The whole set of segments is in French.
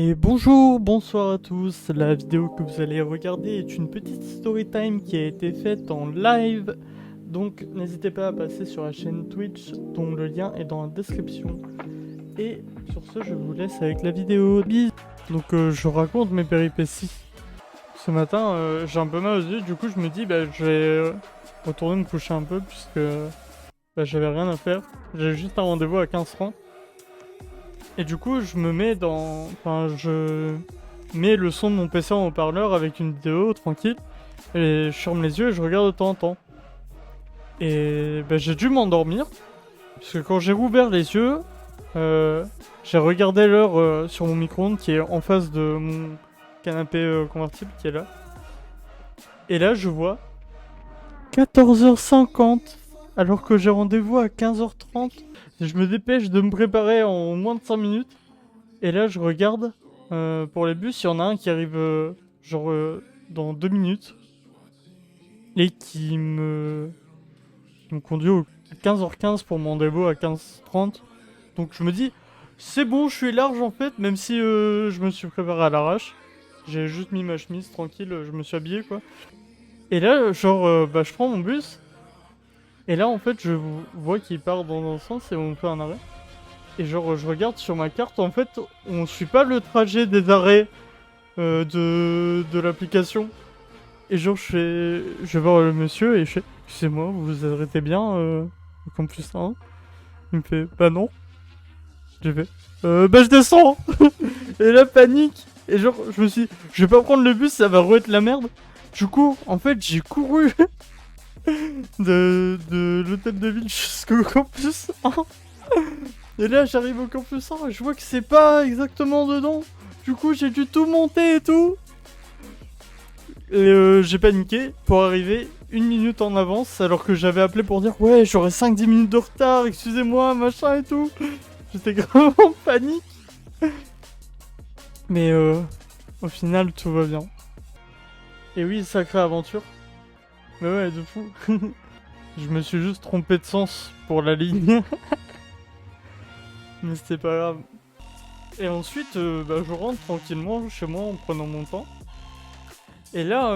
Et bonjour, bonsoir à tous. La vidéo que vous allez regarder est une petite story time qui a été faite en live. Donc n'hésitez pas à passer sur la chaîne Twitch dont le lien est dans la description. Et sur ce, je vous laisse avec la vidéo. Bisous. Donc je raconte mes péripéties. Ce matin, j'ai un peu mal aux yeux, du coup je me dis je vais retourner me coucher un peu puisque j'avais rien à faire. J'ai juste un rendez-vous à 15h30. Et du coup, je me mets dans... Enfin, je mets le son de mon PC en haut-parleur avec une vidéo tranquille. Et je ferme les yeux et je regarde de temps en temps. Et j'ai dû m'endormir. Parce que quand j'ai rouvert les yeux, j'ai regardé l'heure sur mon micro-ondes qui est en face de mon canapé convertible qui est là. Et là, je vois 14h50 alors que j'ai rendez-vous à 15h30. Je me dépêche de me préparer en moins de 5 minutes. Et là, je regarde pour les bus, il y en a un qui arrive dans 2 minutes. Et qui me conduit à 15h15 pour mon rendez-vous à 15h30. Donc je me dis, c'est bon, je suis large en fait, même si je me suis préparé à l'arrache. J'ai juste mis ma chemise tranquille, je me suis habillé quoi. Et là, je prends mon bus. Et là, en fait, je vois qu'il part dans un sens et on fait un arrêt. Et je regarde sur ma carte, en fait, on suit pas le trajet des arrêts de l'application. Et je vais voir le monsieur et je fais, excusez-moi, vous vous arrêtez bien au campus 1? Il me fait, bah non. J'ai fait, je descends. Et là, panique. Et je me suis dit, je vais pas prendre le bus, ça va re-être la merde. Du coup, en fait, j'ai couru de l'hôtel de ville jusqu'au campus 1. Et là, j'arrive au campus 1 et je vois que c'est pas exactement dedans. Du coup, j'ai dû tout monter et tout. Et j'ai paniqué pour arriver 1 minute en avance alors que j'avais appelé pour dire ouais, j'aurais 5-10 minutes de retard, excusez-moi, machin et tout. J'étais grave en panique. Mais au final, tout va bien. Et oui, sacrée aventure. Mais ouais, de fou. Je me suis juste trompé de sens pour la ligne. Mais c'était pas grave. Et ensuite, je rentre tranquillement chez moi en prenant mon temps. Et là,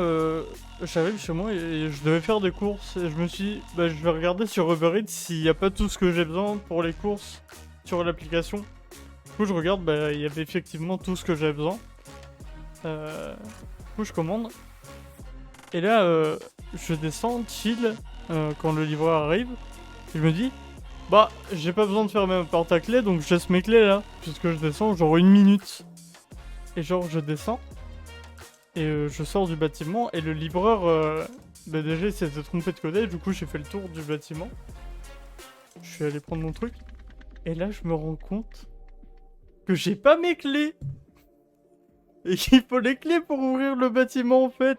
j'arrive chez moi et je devais faire des courses. Et je me suis dit, je vais regarder sur Uber Eats s'il n'y a pas tout ce que j'ai besoin pour les courses sur l'application. Du coup, je regarde, il y avait effectivement tout ce que j'avais besoin. Du coup, je commande. Et là, je descends, chill, quand le livreur arrive. Et je me dis, j'ai pas besoin de faire ma porte à clé, donc je laisse mes clés là. Puisque je descends genre 1 minute. Et je descends. Et je sors du bâtiment. Et le livreur, déjà, il s'était trompé de coder. Du coup, j'ai fait le tour du bâtiment. Je suis allé prendre mon truc. Et là, je me rends compte que j'ai pas mes clés. Et qu'il faut les clés pour ouvrir le bâtiment en fait.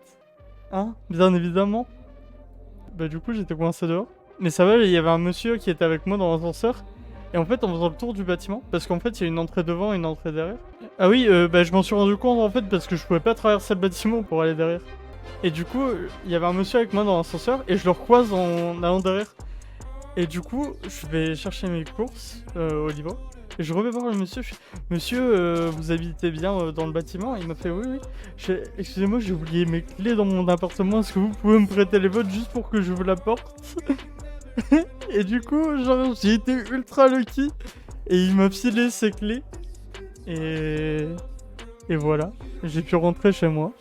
Hein, bien évidemment. Du coup, j'étais coincé dehors. Mais ça va, il y avait un monsieur qui était avec moi dans l'ascenseur. Et en fait, en faisant le tour du bâtiment, parce qu'en fait, il y a une entrée devant et une entrée derrière. Ah oui, je m'en suis rendu compte en fait, parce que je pouvais pas traverser le bâtiment pour aller derrière. Et du coup, il y avait un monsieur avec moi dans l'ascenseur, et je le recroise en allant derrière. Et du coup, je vais chercher mes courses au livre. Et je reviens voir le monsieur, je fais, monsieur, vous habitez bien dans le bâtiment? Il m'a fait, oui, oui. Je fais, excusez-moi, j'ai oublié mes clés dans mon appartement, est-ce que vous pouvez me prêter les vôtres juste pour que j'ouvre la porte? Et du coup, j'ai été ultra lucky. Et il m'a filé ses clés. Et voilà. J'ai pu rentrer chez moi.